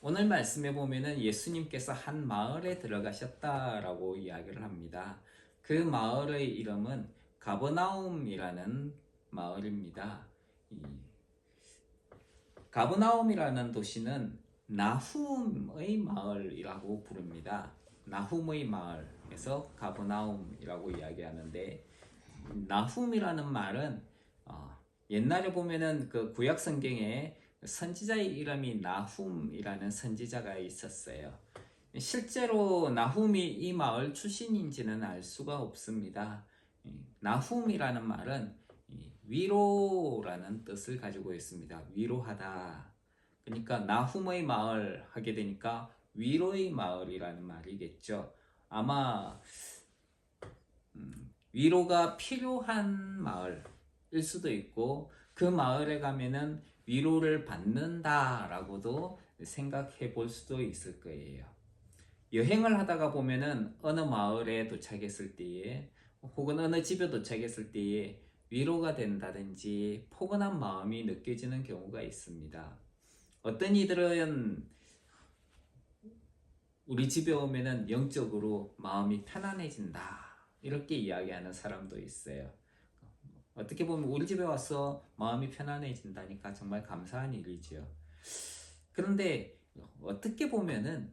오늘 말씀에 보면은 예수님께서 한 마을에 들어가셨다라고 이야기를 합니다. 그 마을의 이름은 가버나움이라는 마을입니다. 이 가버나움이라는 도시는 나훔의 마을이라고 부릅니다. 나훔의 마을에서 가버나움이라고 이야기하는데, 나훔이라는 말은 옛날에 보면은 그 구약 성경에 선지자의 이름이 나훔이라는 선지자가 있었어요. 실제로 나훔이 이 마을 출신인지는 알 수가 없습니다. 나훔이라는 말은 위로라는 뜻을 가지고 있습니다. 위로하다. 그러니까 나훔의 마을 하게 되니까 위로의 마을이라는 말이겠죠. 아마 위로가 필요한 마을일 수도 있고, 그 마을에 가면은 위로를 받는다라고도 생각해 볼 수도 있을 거예요. 여행을 하다가 보면은 어느 마을에 도착했을 때에, 혹은 어느 집에 도착했을 때에 위로가 된다든지 포근한 마음이 느껴지는 경우가 있습니다. 어떤 이들은 우리 집에 오면은 영적으로 마음이 편안해진다, 이렇게 이야기하는 사람도 있어요. 어떻게 보면 우리 집에 와서 마음이 편안해진다니까 정말 감사한 일이죠. 그런데 어떻게 보면은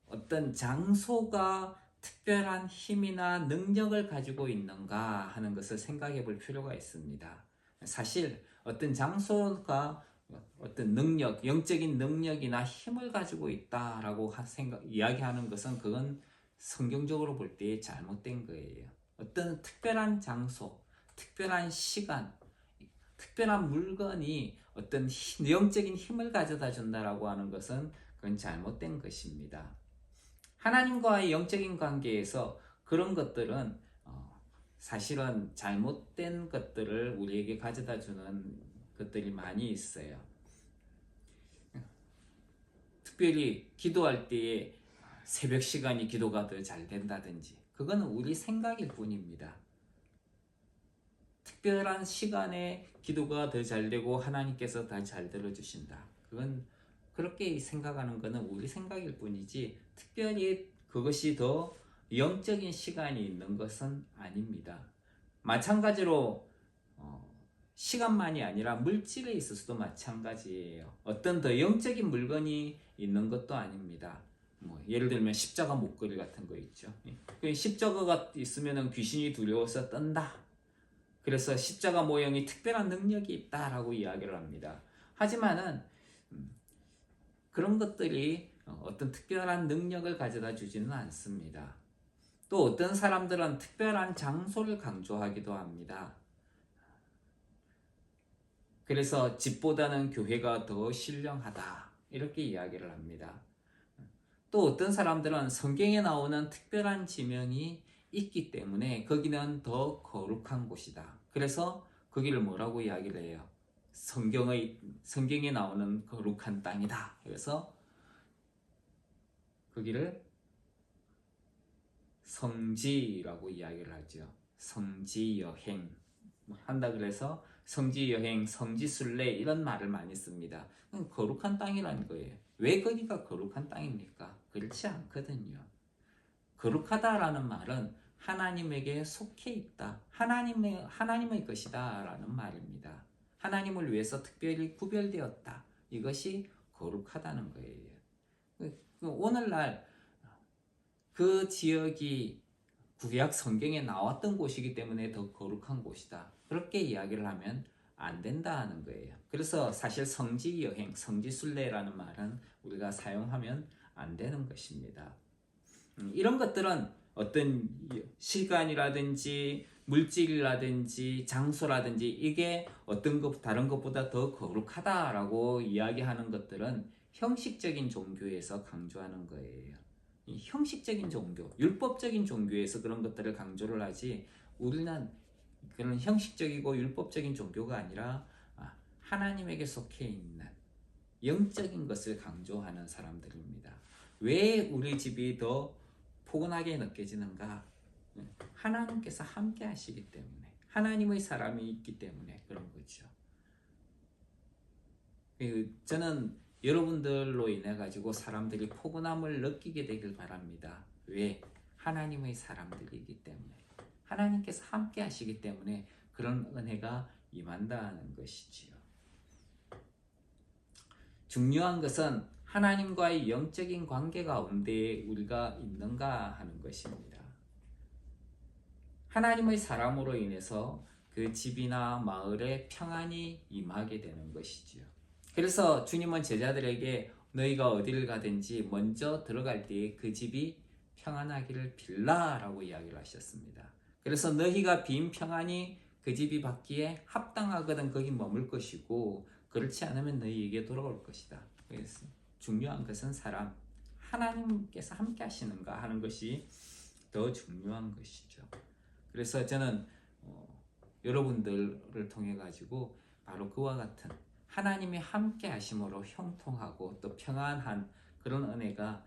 어떤 장소가 특별한 힘이나 능력을 가지고 있는가 하는 것을 생각해 볼 필요가 있습니다. 사실 어떤 장소가 어떤 능력, 영적인 능력이나 힘을 가지고 있다라고 이야기하는 것은, 그건 성경적으로 볼 때 잘못된 거예요. 어떤 특별한 장소, 특별한 시간, 특별한 물건이 어떤 영적인 힘을 가져다 준다라고 하는 것은, 그건 잘못된 것입니다. 하나님과의 영적인 관계에서 그런 것들은 사실은 잘못된 것들을 우리에게 가져다 주는 것들이 많이 있어요. 특별히 기도할 때에 새벽 시간이 기도가 더 잘 된다든지, 그거는 우리 생각일 뿐입니다. 특별한 시간에 기도가 더 잘 되고 하나님께서 더 잘 들어주신다, 그건 그렇게 생각하는 것은 우리 생각일 뿐이지, 특별히 그것이 더 영적인 시간이 있는 것은 아닙니다. 마찬가지로 시간만이 아니라 물질에 있어서도 마찬가지예요. 어떤 더 영적인 물건이 있는 것도 아닙니다. 예를 들면 십자가 목걸이 같은 거 있죠. 십자가가 있으면 귀신이 두려워서 떤다, 그래서 십자가 모형이 특별한 능력이 있다라고 이야기를 합니다. 하지만은 그런 것들이 어떤 특별한 능력을 가져다 주지는 않습니다. 또 어떤 사람들은 특별한 장소를 강조하기도 합니다. 그래서 집보다는 교회가 더 신령하다, 이렇게 이야기를 합니다. 또 어떤 사람들은 성경에 나오는 특별한 지명이 있기 때문에 거기는 더 거룩한 곳이다, 그래서 거기를 뭐라고 이야기를 해요? 성경에 나오는 거룩한 땅이다. 그래서 거기를 성지라고 이야기를 하죠. 성지 여행 한다 그래서 성지 여행, 성지 순례, 이런 말을 많이 씁니다. 거룩한 땅이라는 거예요. 왜 거기가 거룩한 땅입니까? 그렇지 않거든요. 거룩하다라는 말은 하나님에게 속해 있다, 하나님의 것이다 라는 말입니다. 하나님을 위해서 특별히 구별되었다, 이것이 거룩하다는 거예요. 오늘날 그 지역이 구약 성경에 나왔던 곳이기 때문에 더 거룩한 곳이다, 그렇게 이야기를 하면 안 된다는 거예요. 그래서 사실 성지 여행, 성지 순례라는 말은 우리가 사용하면 안 되는 것입니다. 이런 것들은 어떤 시간이라든지 물질이라든지 장소라든지, 이게 어떤 것 다른 것보다 더 거룩하다라고 이야기하는 것들은 형식적인 종교에서 강조하는 거예요. 이 형식적인 종교, 율법적인 종교에서 그런 것들을 강조를 하지, 우리는 그런 형식적이고 율법적인 종교가 아니라 하나님에게 속해 있는 영적인 것을 강조하는 사람들입니다. 왜 우리 집이 더 포근하게 느껴지는가? 하나님께서 함께 하시기 때문에, 하나님의 사람이 있기 때문에 그런 거죠. 저는 여러분들로 인해 가지고 사람들이 포근함을 느끼게 되길 바랍니다. 왜? 하나님의 사람들이기 때문에, 하나님께서 함께 하시기 때문에 그런 은혜가 임한다는 것이지요. 중요한 것은 하나님과의 영적인 관계 가운데 우리가 있는가 하는 것입니다. 하나님의 사람으로 인해서 그 집이나 마을에 평안이 임하게 되는 것이지요. 그래서 주님은 제자들에게 너희가 어디를 가든지 먼저 들어갈 때에 그 집이 평안하기를 빌라라고 이야기를 하셨습니다. 그래서 너희가 빈 평안이 그 집이 받기에 합당하거든 거기 머물 것이고 그렇지 않으면 너희에게 돌아올 것이다. 그래서 중요한 것은 사람, 하나님께서 함께 하시는가 하는 것이 더 중요한 것이죠. 그래서 저는 여러분들을 통해 가지고 바로 그와 같은 하나님이 함께 하심으로 형통하고 또 평안한 그런 은혜가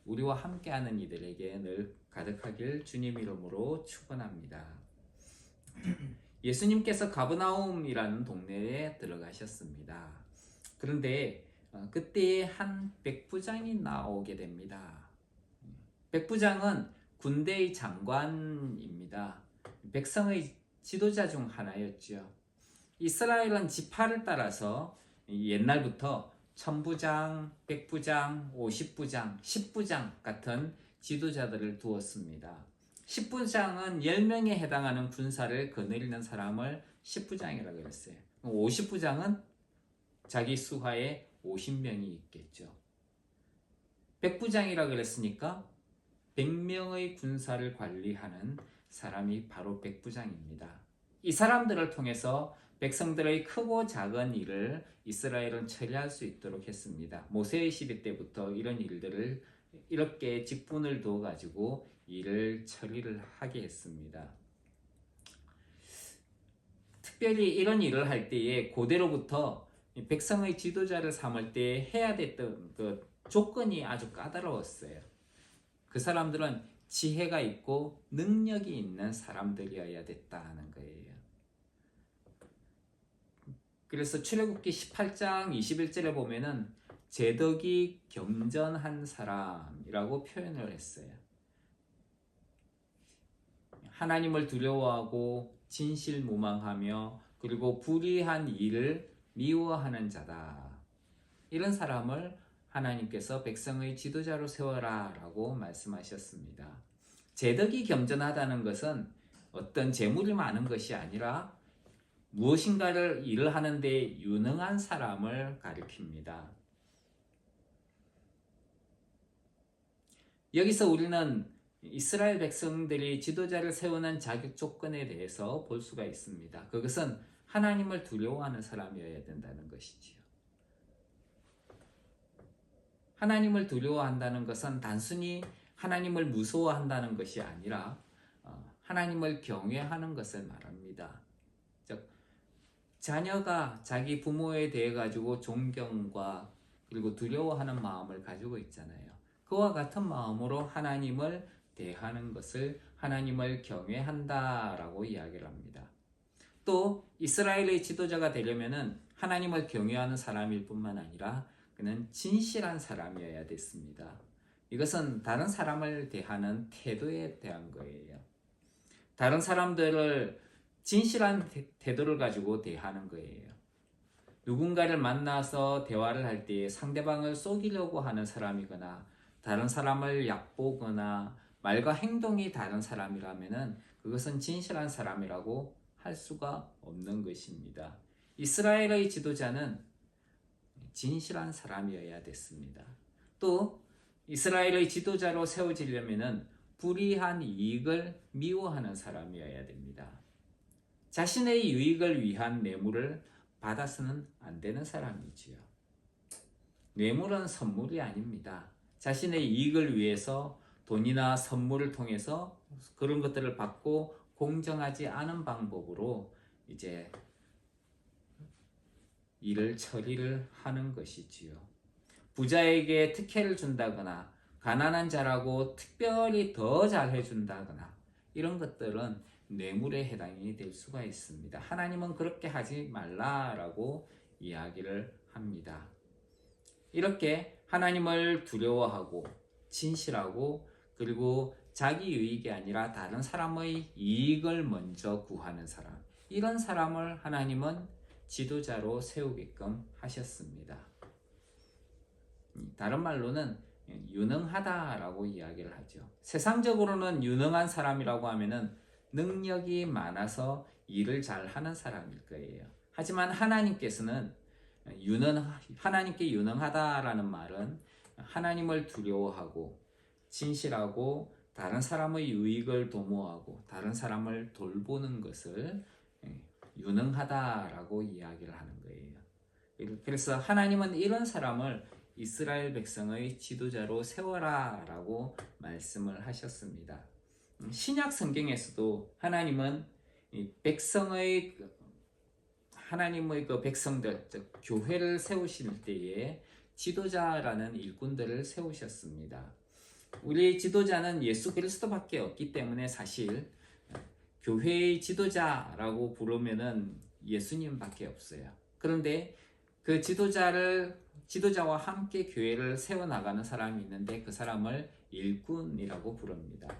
우리와 함께하는 이들에게 늘 가득하길 주님 이름으로 축원합니다. 예수님께서 가버나움이라는 동네에 들어가셨습니다. 그런데 그때 한 백부장이 나오게 됩니다. 백부장은 군대의 장관입니다. 백성의 지도자 중 하나였죠. 이스라엘은 지파를 따라서 옛날부터 천부장, 백부장, 50부장, 10부장 같은 지도자들을 두었습니다. 10부장은 10명에 해당하는 군사를 거느리는 사람을 10부장이라고 했어요. 50부장은 자기 수하에 50명이 있겠죠. 100부장이라고 그랬으니까 100명의 군사를 관리하는 사람이 바로 백부장입니다. 이 사람들을 통해서 백성들의 크고 작은 일을 이스라엘은 처리할 수 있도록 했습니다. 모세의 시대 때부터 이런 일들을 이렇게 직분을 두어 가지고 일을 처리를 하게 했습니다. 특별히 이런 일을 할 때에 고대로부터 백성의 지도자를 삼을 때 해야 됐던 그 조건이 아주 까다로웠어요. 그 사람들은 지혜가 있고 능력이 있는 사람들이어야 됐다는 거예요. 그래서 출애굽기 18장 21절에 보면은 제덕이 겸전한 사람이라고 표현을 했어요. 하나님을 두려워하고 진실무망하며 그리고 불의한 일을 미워하는 자다. 이런 사람을 하나님께서 백성의 지도자로 세워라 라고 말씀하셨습니다. 제덕이 겸전하다는 것은 어떤 재물이 많은 것이 아니라 무엇인가를 일을 하는데 유능한 사람을 가리킵니다. 여기서 우리는 이스라엘 백성들이 지도자를 세우는 자격 조건에 대해서 볼 수가 있습니다. 그것은 하나님을 두려워하는 사람이어야 된다는 것이지요. 하나님을 두려워한다는 것은 단순히 하나님을 무서워한다는 것이 아니라 하나님을 경외하는 것을 말합니다. 즉 자녀가 자기 부모에 대해 가지고 존경과 그리고 두려워하는 마음을 가지고 있잖아요. 그와 같은 마음으로 하나님을 대하는 것을 하나님을 경외한다라고 이야기를 합니다. 또 이스라엘의 지도자가 되려면은 하나님을 경외하는 사람일 뿐만 아니라 그는 진실한 사람이어야 됐습니다. 이것은 다른 사람을 대하는 태도에 대한 거예요. 다른 사람들을 진실한 태도를 가지고 대하는 거예요. 누군가를 만나서 대화를 할 때 상대방을 속이려고 하는 사람이거나 다른 사람을 얕보거나 말과 행동이 다른 사람이라면은 그것은 진실한 사람이라고 할 수가 없는 것입니다. 이스라엘의 지도자는 진실한 사람이어야 됐습니다. 또 이스라엘의 지도자로 세워지려면은 불의한 이익을 미워하는 사람이어야 됩니다. 자신의 유익을 위한 뇌물을 받아서는 안 되는 사람이지요. 뇌물은 선물이 아닙니다. 자신의 이익을 위해서 돈이나 선물을 통해서 그런 것들을 받고 공정하지 않은 방법으로 이제 일을 처리를 하는 것이지요. 부자에게 특혜를 준다거나 가난한 자라고 특별히 더 잘해준다거나 이런 것들은 뇌물에 해당이 될 수가 있습니다. 하나님은 그렇게 하지 말라라고 이야기를 합니다. 이렇게 하나님을 두려워하고 진실하고 그리고 자기 유익이 아니라 다른 사람의 이익을 먼저 구하는 사람, 이런 사람을 하나님은 지도자로 세우게끔 하셨습니다. 다른 말로는 유능하다라고 이야기를 하죠. 세상적으로는 유능한 사람이라고 하면은 능력이 많아서 일을 잘 하는 사람일 거예요. 하지만 하나님께서는 하나님께 유능하다라는 말은 하나님을 두려워하고 진실하고 다른 사람의 유익을 도모하고 다른 사람을 돌보는 것을 유능하다라고 이야기를 하는 거예요. 그래서 하나님은 이런 사람을 이스라엘 백성의 지도자로 세워라라고 말씀을 하셨습니다. 신약 성경에서도 하나님은 하나님의 그 백성들, 즉 교회를 세우실 때에 지도자라는 일꾼들을 세우셨습니다. 우리 지도자는 예수 그리스도밖에 없기 때문에 사실 교회의 지도자라고 부르면은 예수님밖에 없어요. 그런데 그 지도자와 함께 교회를 세워나가는 사람이 있는데 그 사람을 일꾼이라고 부릅니다.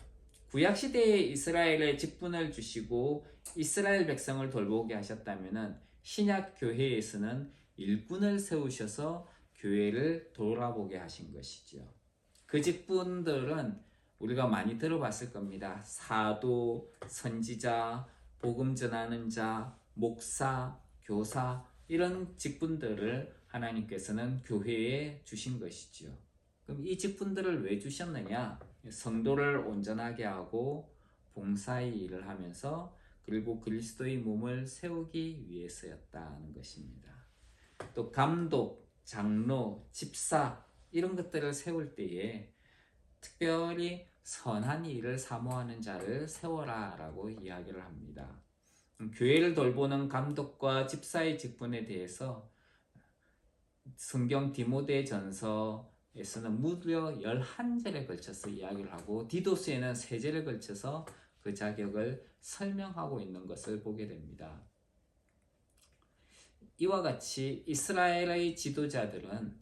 구약시대에 이스라엘에 직분을 주시고 이스라엘 백성을 돌보게 하셨다면 신약 교회에서는 일꾼을 세우셔서 교회를 돌아보게 하신 것이죠. 그 직분들은 우리가 많이 들어봤을 겁니다. 사도, 선지자, 복음 전하는 자, 목사, 교사, 이런 직분들을 하나님께서는 교회에 주신 것이죠. 그럼 이 직분들을 왜 주셨느냐? 성도를 온전하게 하고 봉사의 일을 하면서 그리고 그리스도의 몸을 세우기 위해서였다는 것입니다. 또 감독, 장로, 집사 이런 것들을 세울 때에 특별히 선한 일을 사모하는 자를 세워라라고 이야기를 합니다. 교회를 돌보는 감독과 집사의 직분에 대해서 성경 디모데전서에서는 무려 11절에 걸쳐서 이야기를 하고 디도스에는 3절에 걸쳐서 그 자격을 설명하고 있는 것을 보게 됩니다. 이와 같이 이스라엘의 지도자들은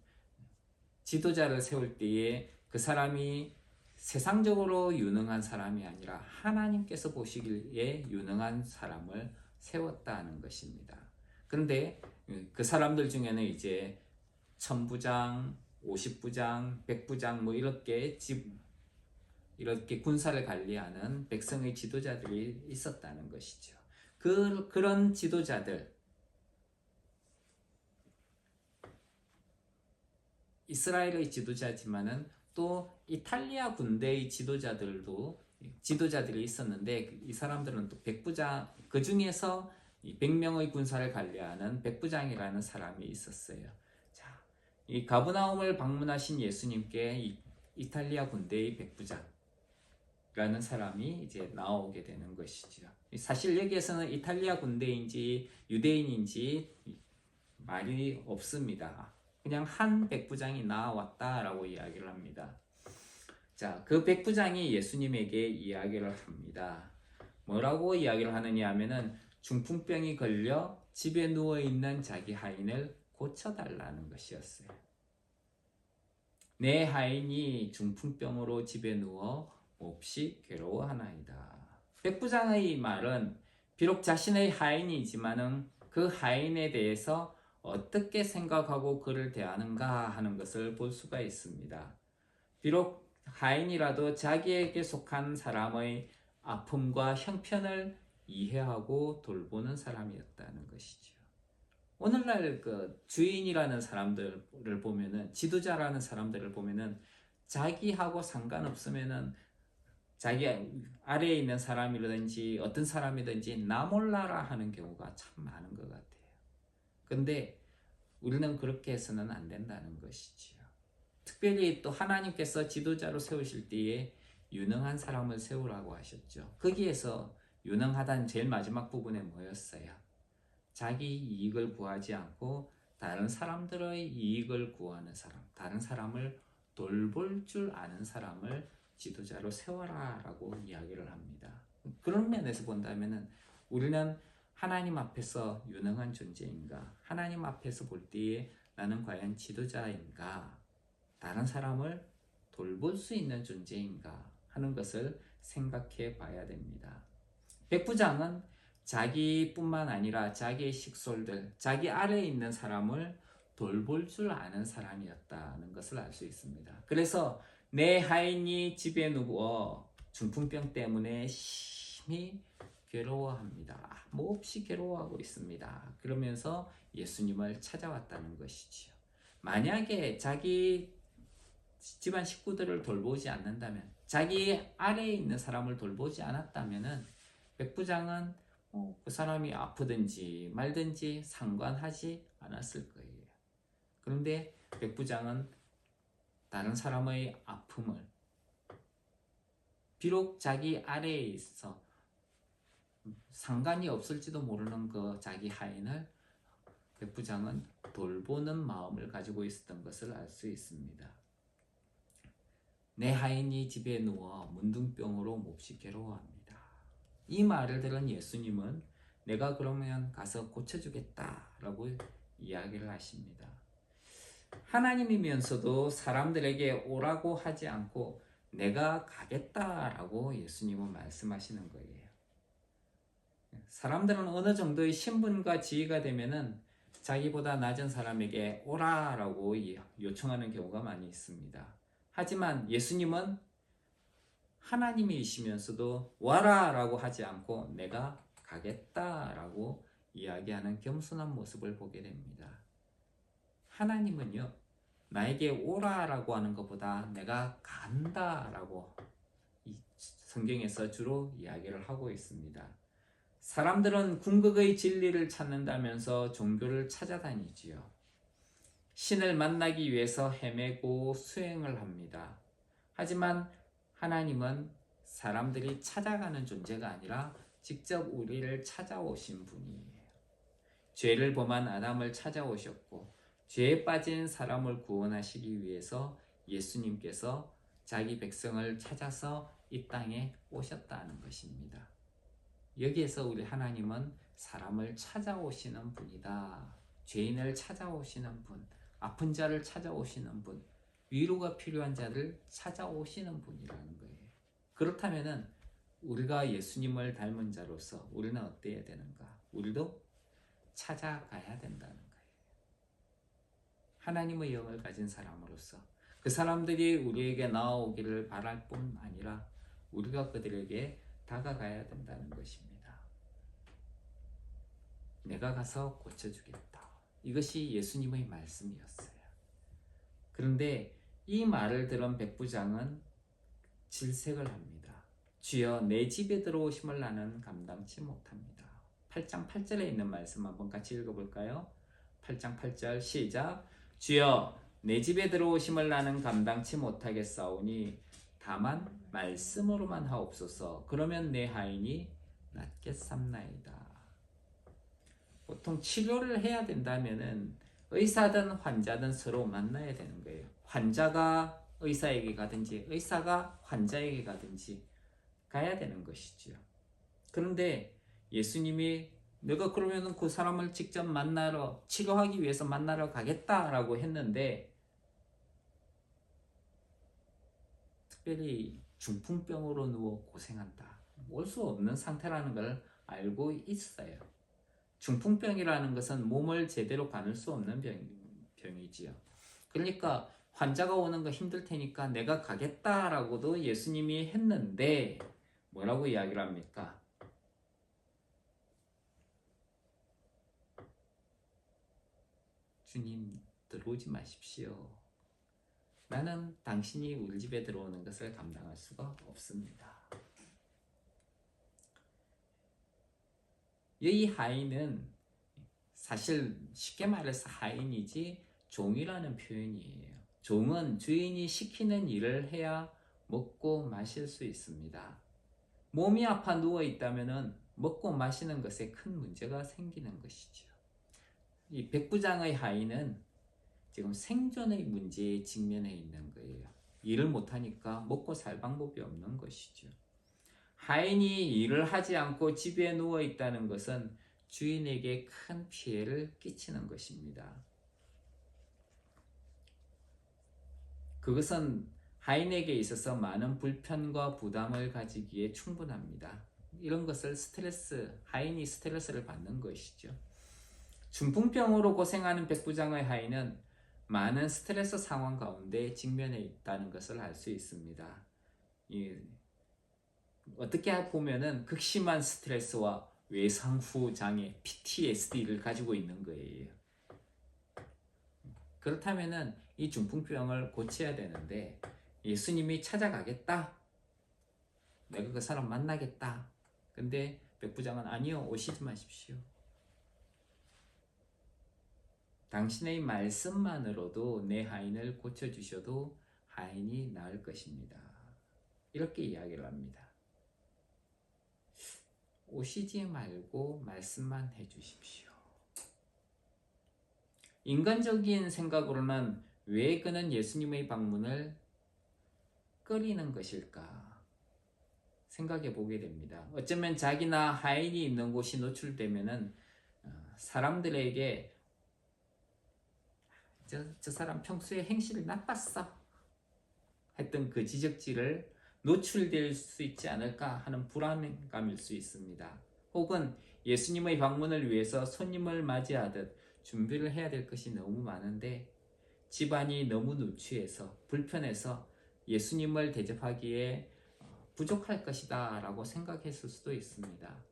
지도자를 세울 때에 그 사람이 세상적으로 유능한 사람이 아니라 하나님께서 보시기에 유능한 사람을 세웠다는 것입니다. 그런데 그 사람들 중에는 이제 1000부장, 50부장, 100부장 뭐 이렇게 군사를 관리하는 백성의 지도자들이 있었다는 것이죠. 그런 지도자들, 이스라엘의 지도자지만은 또 이탈리아 군대의 지도자들이 있었는데 이 사람들은 또 백부장, 그 중에서 100명의 군사를 관리하는 백부장이라는 사람이 있었어요. 자, 이 가브나움을 방문하신 예수님께 이탈리아 군대의 백부장이라는 사람이 이제 나오게 되는 것이죠. 사실 여기에서는 이탈리아 군대인지 유대인인지 말이 없습니다. 그냥 한 백부장이 나왔다라고 이야기를 합니다. 자, 그 백부장이 예수님에게 이야기를 합니다. 뭐라고 이야기를 하느냐 하면은 중풍병이 걸려 집에 누워있는 자기 하인을 고쳐달라는 것이었어요. 내 하인이 중풍병으로 집에 누워 몹시 괴로워하나이다. 백부장의 말은 비록 자신의 하인이지만은 그 하인에 대해서 어떻게 생각하고 그를 대하는가 하는 것을 볼 수가 있습니다. 비록 하인이라도 자기에게 속한 사람의 아픔과 형편을 이해하고 돌보는 사람이었다는 것이죠. 오늘날 그 주인이라는 사람들을 보면은, 지도자라는 사람들을 보면은 자기하고 상관없으면은 자기 아래에 있는 사람이라든지 어떤 사람이든지 나 몰라라 하는 경우가 참 많은 것 같아요. 근데 우리는 그렇게 해서는 안 된다는 것이지요. 특별히 또 하나님께서 지도자로 세우실 때에 유능한 사람을 세우라고 하셨죠. 거기에서 유능하다는 제일 마지막 부분에 뭐였어요? 자기 이익을 구하지 않고 다른 사람들의 이익을 구하는 사람, 다른 사람을 돌볼 줄 아는 사람을 지도자로 세워라 라고 이야기를 합니다. 그런 면에서 본다면 우리는 하나님 앞에서 유능한 존재인가? 하나님 앞에서 볼 때에 나는 과연 지도자인가? 다른 사람을 돌볼 수 있는 존재인가? 하는 것을 생각해 봐야 됩니다. 백부장은 자기뿐만 아니라 자기의 식솔들, 자기 아래에 있는 사람을 돌볼 줄 아는 사람이었다는 것을 알 수 있습니다. 그래서 내 하인이 집에 누워 중풍병 때문에 심히 괴로워합니다. 몹시 괴로워하고 있습니다. 그러면서 예수님을 찾아왔다는 것이지요. 만약에 자기 집안 식구들을 돌보지 않는다면, 자기 아래에 있는 사람을 돌보지 않았다면 백부장은 그 사람이 아프든지 말든지 상관하지 않았을 거예요. 그런데 백부장은 다른 사람의 아픔을, 비록 자기 아래에 있어 상관이 없을지도 모르는 그 자기 하인을 백부장은 돌보는 마음을 가지고 있었던 것을 알 수 있습니다. 내 하인이 집에 누워 문둥병으로 몹시 괴로워합니다. 이 말을 들은 예수님은 내가 그러면 가서 고쳐주겠다라고 이야기를 하십니다. 하나님이면서도 사람들에게 오라고 하지 않고 내가 가겠다라고 예수님은 말씀하시는 거예요. 사람들은 어느 정도의 신분과 지위가 되면은 자기보다 낮은 사람에게 오라라고 요청하는 경우가 많이 있습니다. 하지만 예수님은 하나님이시면서도 와라라고 하지 않고 내가 가겠다라고 이야기하는 겸손한 모습을 보게 됩니다. 하나님은요, 나에게 오라라고 하는 것보다 내가 간다라고 성경에서 주로 이야기를 하고 있습니다. 사람들은 궁극의 진리를 찾는다면서 종교를 찾아다니지요. 신을 만나기 위해서 헤매고 수행을 합니다. 하지만 하나님은 사람들이 찾아가는 존재가 아니라 직접 우리를 찾아오신 분이에요. 죄를 범한 아담을 찾아오셨고 죄에 빠진 사람을 구원하시기 위해서 예수님께서 자기 백성을 찾아서 이 땅에 오셨다는 것입니다. 여기에서 우리 하나님은 사람을 찾아오시는 분이다. 죄인을 찾아오시는 분, 아픈 자를 찾아오시는 분, 위로가 필요한 자를 찾아오시는 분이라는 거예요. 그렇다면 우리가 예수님을 닮은 자로서 우리는 어때야 되는가? 우리도 찾아가야 된다는 거예요. 하나님의 영을 가진 사람으로서 그 사람들이 우리에게 나오기를 바랄 뿐 아니라 우리가 그들에게 다가가야 된다는 것입니다. 내가 가서 고쳐주겠다. 이것이 예수님의 말씀이었어요. 그런데 이 말을 들은 백부장은 질색을 합니다. 주여 내 집에 들어오심을 나는 감당치 못합니다. 8장 8절에 있는 말씀 한번 같이 읽어볼까요? 8장 8절 시작. 주여 내 집에 들어오심을 나는 감당치 못하겠사오니 다만 말씀으로만 하옵소서. 그러면 내 하인이 낫겠삼나이다. 보통 치료를 해야 된다면은 의사든 환자든 서로 만나야 되는 거예요. 환자가 의사에게 가든지 의사가 환자에게 가든지 가야 되는 것이지요. 그런데 예수님이 내가 그러면은 그 사람을 직접 만나러 치료하기 위해서 만나러 가겠다라고 했는데 특별히 중풍병으로 누워 고생한다. 올 수 없는 상태라는 걸 알고 있어요. 중풍병이라는 것은 몸을 제대로 가눌 수 없는 병이지요. 그러니까 환자가 오는 거 힘들 테니까 내가 가겠다라고도 예수님이 했는데 뭐라고 이야기를 합니까? 주님 들어오지 마십시오. 나는 당신이 우리 집에 들어오는 것을 감당할 수가 없습니다. 이 하인은 사실 쉽게 말해서 하인이지 종이라는 표현이에요. 종은 주인이 시키는 일을 해야 먹고 마실 수 있습니다. 몸이 아파 누워 있다면 먹고 마시는 것에 큰 문제가 생기는 것이죠. 이 백부장의 하인은 지금 생존의 문제에 직면해 있는 거예요. 일을 못하니까 먹고 살 방법이 없는 것이죠. 하인이 일을 하지 않고 집에 누워 있다는 것은 주인에게 큰 피해를 끼치는 것입니다. 그것은 하인에게 있어서 많은 불편과 부담을 가지기에 충분합니다. 이런 것을 하인이 스트레스를 받는 것이죠. 중풍병으로 고생하는 백부장의 하인은 많은 스트레스 상황 가운데 직면해 있다는 것을 알 수 있습니다. 어떻게 보면은 극심한 스트레스와 외상후 장애 PTSD를 가지고 있는 거예요. 그렇다면은 이 중풍병을 고쳐야 되는데 예수님이 찾아가겠다. 내가 그 사람 만나겠다. 근데 백부장은 아니요, 오시지 마십시오. 당신의 말씀만으로도 내 하인을 고쳐주셔도 하인이 나을 것입니다. 이렇게 이야기를 합니다. 오시지 말고 말씀만 해주십시오. 인간적인 생각으로는 왜 그는 예수님의 방문을 꺼리는 것일까 생각해 보게 됩니다. 어쩌면 자기나 하인이 있는 곳이 노출되면은 사람들에게 저 사람 평소에 행실이 나빴어 했던 그 지적질을 노출될 수 있지 않을까 하는 불안감일 수 있습니다. 혹은 예수님의 방문을 위해서 손님을 맞이하듯 준비를 해야 될 것이 너무 많은데 집안이 너무 누추해서 불편해서 예수님을 대접하기에 부족할 것이다 라고 생각했을 수도 있습니다.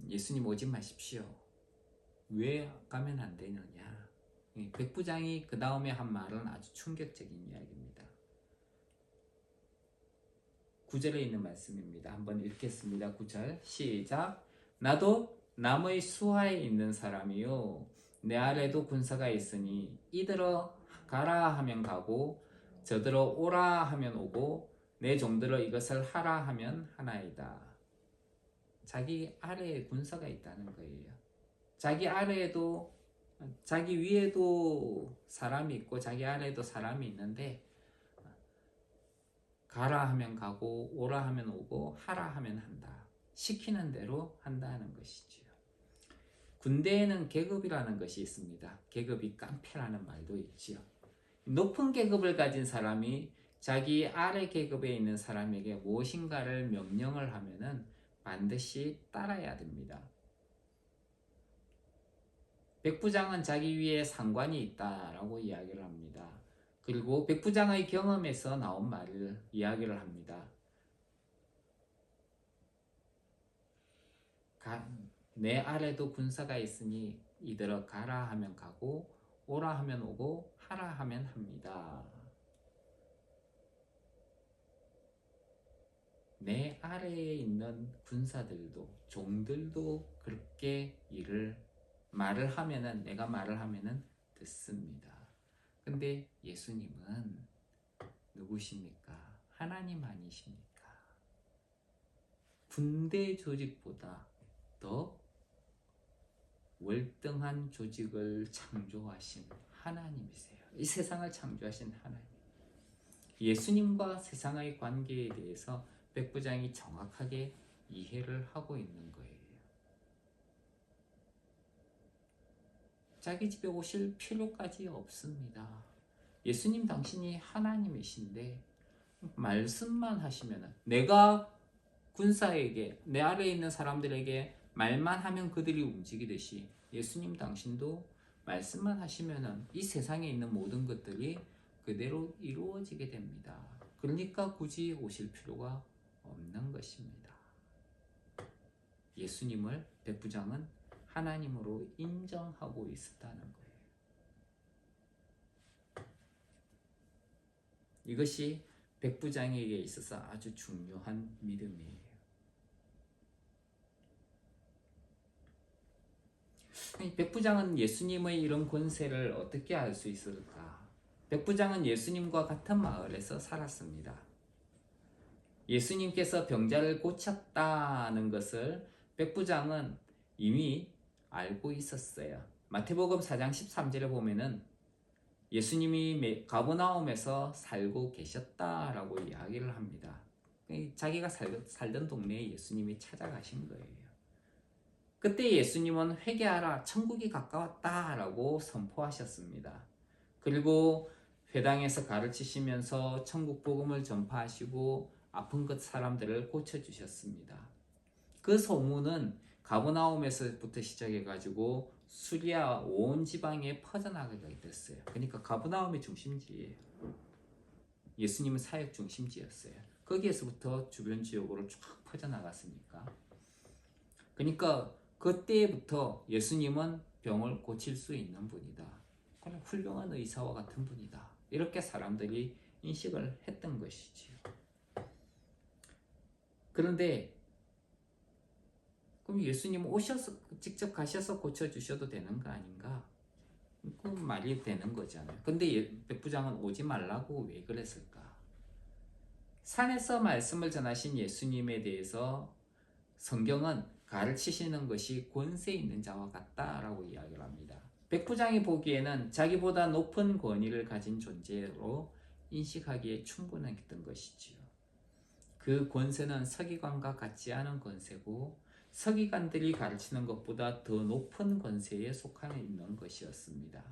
예수님 오지 마십시오. 왜 가면 안 되느냐? 백부장이 그 다음에 한 말은 아주 충격적인 이야기입니다. 9절에 있는 말씀입니다. 한번 읽겠습니다. 9절 시작. 나도 남의 수하에 있는 사람이요 내 아래도 군사가 있으니 이들어 가라 하면 가고 저들어 오라 하면 오고 내 종들어 이것을 하라 하면 하나이다. 자기 아래에 군사가 있다는 거예요. 자기 아래에도 자기 위에도 사람이 있고 자기 아래에도 사람이 있는데 가라 하면 가고 오라 하면 오고 하라 하면 한다. 시키는 대로 한다는 것이지요. 군대에는 계급이라는 것이 있습니다. 계급이 깡패라는 말도 있지요. 높은 계급을 가진 사람이 자기 아래 계급에 있는 사람에게 무엇인가를 명령을 하면은 반드시 따라야 됩니다. 백부장은 자기 위에 상관이 있다라고 이야기를 합니다. 그리고 백부장의 경험에서 나온 말을 이야기를 합니다. 내 아래도 군사가 있으니 이들어 가라 하면 가고 오라 하면 오고 하라 하면 합니다. 내 아래에 있는 군사들도 종들도 그렇게 말을 하면은 내가 말을 하면은 듣습니다. 근데 예수님은 누구십니까? 하나님 아니십니까? 군대 조직보다 더 월등한 조직을 창조하신 하나님이세요. 이 세상을 창조하신 하나님. 예수님과 세상의 관계에 대해서 백부장이 정확하게 이해를 하고 있는 거예요. 자기 집에 오실 필요까지 없습니다. 예수님 당신이 하나님이신데 말씀만 하시면 내가 군사에게 내 아래에 있는 사람들에게 말만 하면 그들이 움직이듯이 예수님 당신도 말씀만 하시면 이 세상에 있는 모든 것들이 그대로 이루어지게 됩니다. 그러니까 굳이 오실 필요가 없는 것입니다. 예수님을 백부장은 하나님으로 인정하고 있었다는 거예요. 이것이 백부장에게 있어서 아주 중요한 믿음이에요. 백부장은 예수님의 이런 권세를 어떻게 알 수 있을까? 백부장은 예수님과 같은 마을에서 살았습니다. 예수님께서 병자를 고쳤다는 것을 백부장은 이미 알고 있었어요. 마태복음 4장 13절에 보면은 예수님이 가버나움에서 살고 계셨다라고 이야기를 합니다. 자기가 살던 동네에 예수님이 찾아가신 거예요. 그때 예수님은 회개하라, 천국이 가까웠다라고 선포하셨습니다. 그리고 회당에서 가르치시면서 천국 복음을 전파하시고 아픈 것 사람들을 고쳐주셨습니다. 그 소문은 가버나움에서부터 시작해가지고 수리아 온 지방에 퍼져나가게 됐어요. 그러니까 가버나움이 중심지예요. 예수님은 사역 중심지였어요. 거기에서부터 주변 지역으로 쫙 퍼져나갔으니까. 그러니까 그때부터 예수님은 병을 고칠 수 있는 분이다. 그냥 훌륭한 의사와 같은 분이다. 이렇게 사람들이 인식을 했던 것이지요. 그런데 그럼 예수님 오셔서 직접 가셔서 고쳐주셔도 되는 거 아닌가? 그 말이 되는 거잖아요. 근데 백부장은 오지 말라고 왜 그랬을까? 산에서 말씀을 전하신 예수님에 대해서 성경은 가르치시는 것이 권세 있는 자와 같다라고 이야기를 합니다. 백부장이 보기에는 자기보다 높은 권위를 가진 존재로 인식하기에 충분했던 것이지요. 그 권세는 서기관과 같지 않은 권세고 서기관들이 가르치는 것보다 더 높은 권세에 속해 있는 것이었습니다.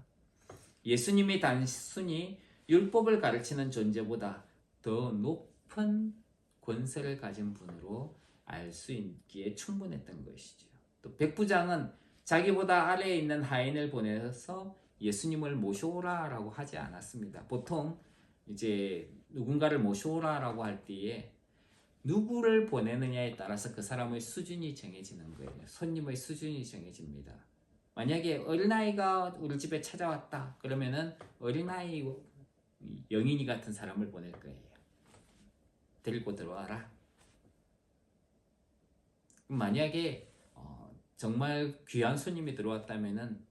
예수님이 단순히 율법을 가르치는 존재보다 더 높은 권세를 가진 분으로 알 수 있기에 충분했던 것이죠. 또 백부장은 자기보다 아래에 있는 하인을 보내서 예수님을 모셔오라라고 하지 않았습니다. 보통 이제 누군가를 모셔오라라고 할 때에 누구를 보내느냐에 따라서 그 사람의 수준이 정해지는 거예요. 손님의 수준이 정해집니다. 만약에 어린아이가 우리 집에 찾아왔다 그러면은 어린아이 영인이 같은 사람을 보낼 거예요. 데리고 들어와라. 만약에 정말 귀한 손님이 들어왔다면은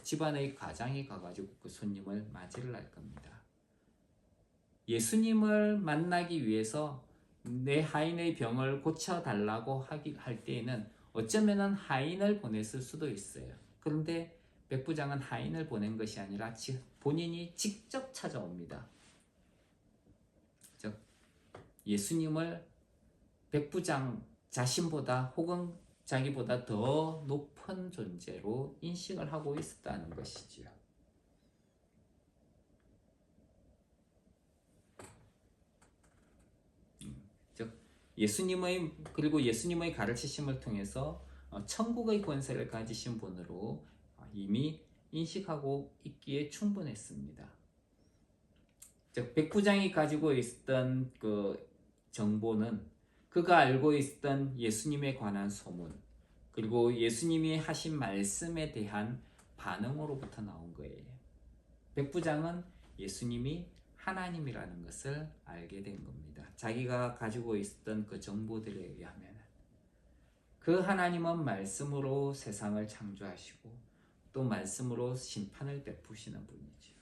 집안의 가장이 가가지고 그 손님을 맞이를 할 겁니다. 예수님을 만나기 위해서 내 하인의 병을 고쳐달라고 할 때에는 어쩌면은 하인을 보냈을 수도 있어요. 그런데 백부장은 하인을 보낸 것이 아니라 본인이 직접 찾아옵니다. 즉 예수님을 백부장 자신보다 혹은 자기보다 더 높은 존재로 인식을 하고 있었다는 것이지요. 즉 예수님의 가르치심을 통해서 천국의 권세를 가지신 분으로 이미 인식하고 있기에 충분했습니다. 즉 백부장이 가지고 있었던 그 정보는 그가 알고 있었던 예수님에 관한 소문, 그리고 예수님이 하신 말씀에 대한 반응으로부터 나온 거예요. 백부장은 예수님이 하나님이라는 것을 알게 된 겁니다. 자기가 가지고 있었던 그 정보들에 의하면 그 하나님은 말씀으로 세상을 창조하시고 또 말씀으로 심판을 베푸시는 분이죠.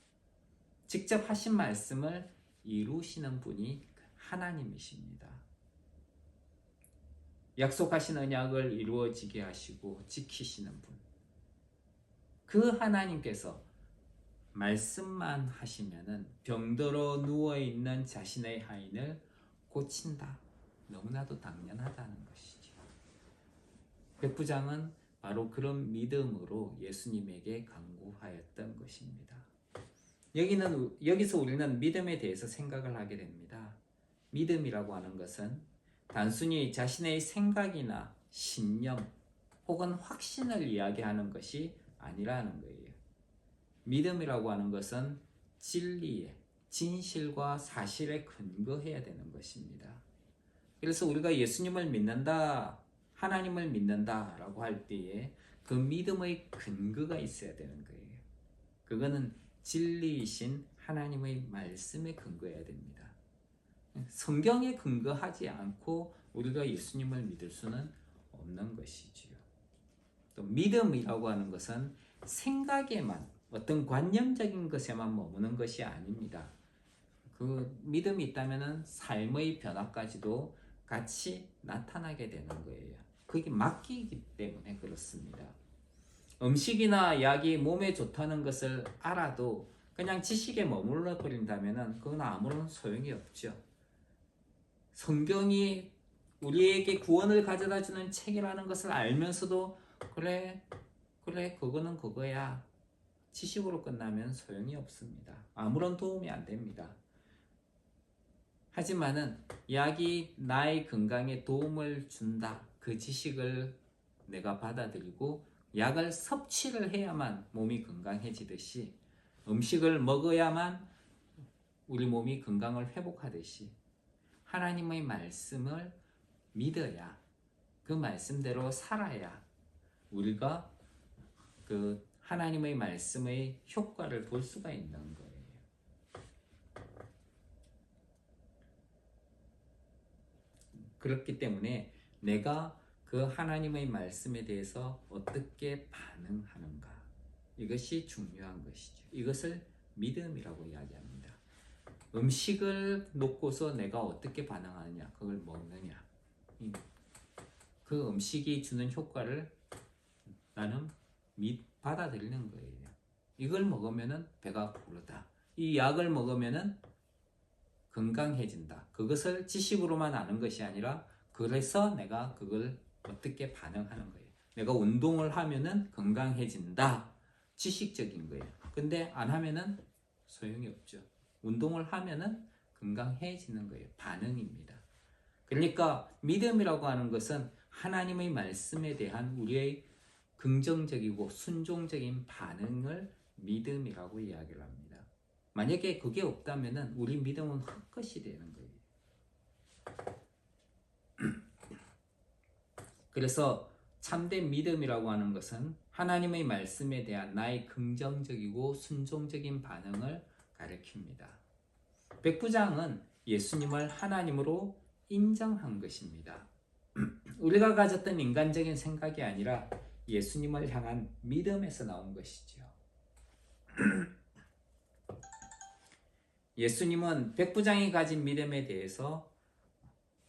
직접 하신 말씀을 이루시는 분이 하나님이십니다. 약속하신 언약을 이루어지게 하시고 지키시는 분. 그 하나님께서 말씀만 하시면은 병들어 누워있는 자신의 하인을 고친다. 너무나도 당연하다는 것이죠. 백부장은 바로 그런 믿음으로 예수님에게 간구하였던 것입니다. 여기서 우리는 믿음에 대해서 생각을 하게 됩니다. 믿음이라고 하는 것은 단순히 자신의 생각이나 신념 혹은 확신을 이야기하는 것이 아니라는 거예요. 믿음이라고 하는 것은 진리에, 진실과 사실에 근거해야 되는 것입니다. 그래서 우리가 예수님을 믿는다, 하나님을 믿는다 라고 할 때에 그 믿음의 근거가 있어야 되는 거예요. 그거는 진리이신 하나님의 말씀에 근거해야 됩니다. 성경에 근거하지 않고 우리가 예수님을 믿을 수는 없는 것이지요. 또 믿음이라고 하는 것은 생각에만 어떤 관념적인 것에만 머무는 것이 아닙니다. 그 믿음이 있다면 삶의 변화까지도 같이 나타나게 되는 거예요. 그게 맡기기 때문에 그렇습니다. 음식이나 약이 몸에 좋다는 것을 알아도 그냥 지식에 머물러 버린다면 그건 아무런 소용이 없죠. 성경이 우리에게 구원을 가져다 주는 책이라는 것을 알면서도 그래 그거는 그거야 지식으로 끝나면 소용이 없습니다. 아무런 도움이 안 됩니다. 하지만은 약이 나의 건강에 도움을 준다. 그 지식을 내가 받아들이고 약을 섭취를 해야만 몸이 건강해지듯이 음식을 먹어야만 우리 몸이 건강을 회복하듯이 하나님의 말씀을 믿어야 그 말씀대로 살아야 우리가 그 하나님의 말씀의 효과를 볼 수가 있는 거예요. 그렇기 때문에 내가 그 하나님의 말씀에 대해서 어떻게 반응하는가 이것이 중요한 것이죠. 이것을 믿음이라고 이야기합니다. 음식을 놓고서 내가 어떻게 반응하느냐 그걸 먹느냐 그 음식이 주는 효과를 나는 받아들이는 거예요. 이걸 먹으면은 배가 부르다. 이 약을 먹으면은 건강해진다. 그것을 지식으로만 아는 것이 아니라 그래서 내가 그걸 어떻게 반응하는 거예요. 내가 운동을 하면은 건강해진다. 지식적인 거예요. 근데 안 하면은 소용이 없죠. 운동을 하면은 건강해지는 거예요. 반응입니다. 그러니까 믿음이라고 하는 것은 하나님의 말씀에 대한 우리의 긍정적이고 순종적인 반응을 믿음이라고 이야기를 합니다. 만약에 그게 없다면 우리 믿음은 헛것이 되는 거예요. 그래서 참된 믿음이라고 하는 것은 하나님의 말씀에 대한 나의 긍정적이고 순종적인 반응을 가리킵니다. 백부장은 예수님을 하나님으로 인정한 것입니다. 우리가 가졌던 인간적인 생각이 아니라 예수님을 향한 믿음에서 나온 것이죠. 예수님은 백부장이 가진 믿음에 대해서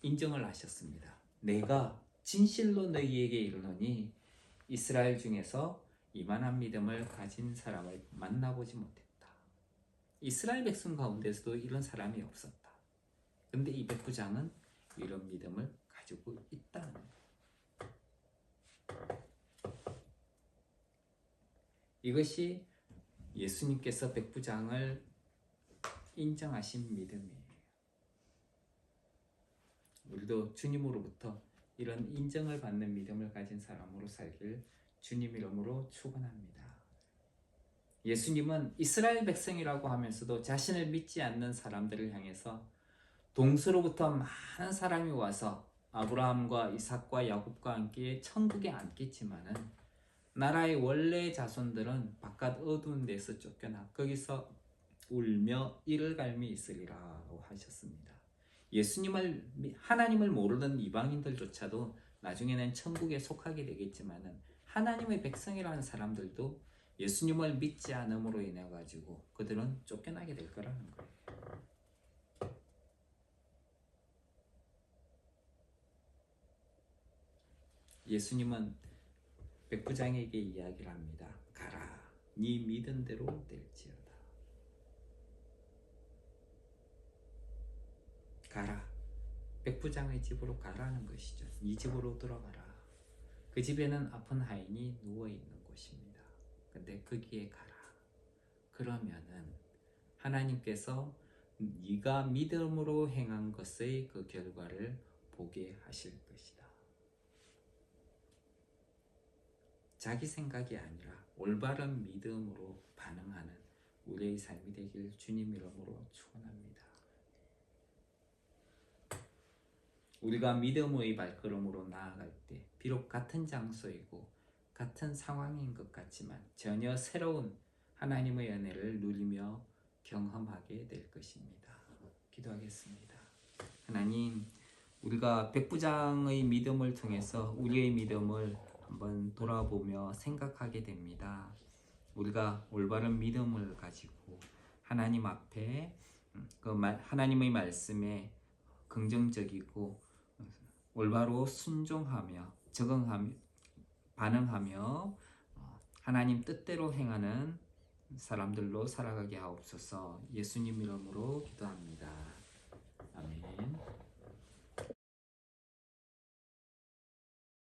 인정을 하셨습니다. 내가 진실로 너희에게 이르노니 이스라엘 중에서 이만한 믿음을 가진 사람을 만나보지 못했다. 이스라엘 백성 가운데서도 이런 사람이 없었다. 그런데 이 백부장은 이런 믿음을 가지고 있다는 거예요. 이것이 예수님께서 백부장을 인정하신 믿음이에요. 우리도 주님으로부터 이런 인정을 받는 믿음을 가진 사람으로 살길 주님 이름으로 축원합니다. 예수님은 이스라엘 백성이라고 하면서도 자신을 믿지 않는 사람들을 향해서 동서로부터 많은 사람이 와서 아브라함과 이삭과 야곱과 함께 천국에 앉겠지만은 나라의 원래 자손들은 바깥 어두운 데서 쫓겨나 거기서 울며 이를 갈미 있으리라고 하셨습니다. 하나님을 모르는 이방인들조차도 나중에는 천국에 속하게 되겠지만은 하나님의 백성이라는 사람들도 예수님을 믿지 않음으로 인해 가지고 그들은 쫓겨나게 될 거라는 거예요. 예수님은 백부장에게 이야기를 합니다. 가라, 네 믿은 대로 될지어다. 가라, 백부장의 집으로 가라는 것이죠. 네 집으로 들어가라. 그 집에는 아픈 하인이 누워있는 곳입니다. 근데 거기에 가라. 그러면은 하나님께서 네가 믿음으로 행한 것의 그 결과를 보게 하실 것이다. 자기 생각이 아니라 올바른 믿음으로 반응하는 우리의 삶이 되길 주님 이름으로 축원합니다. 우리가 믿음의 발걸음으로 나아갈 때 비록 같은 장소이고 같은 상황인 것 같지만 전혀 새로운 하나님의 은혜를 누리며 경험하게 될 것입니다. 기도하겠습니다. 하나님, 우리가 백부장의 믿음을 통해서 우리의 믿음을 한번 돌아보며 생각하게 됩니다. 우리가 올바른 믿음을 가지고 하나님 앞에 하나님의 말씀에 긍정적이고 올바로 순종하며 적응하며 반응하며 하나님 뜻대로 행하는 사람들로 살아가게 하옵소서. 예수님 이름으로 기도합니다. 아멘.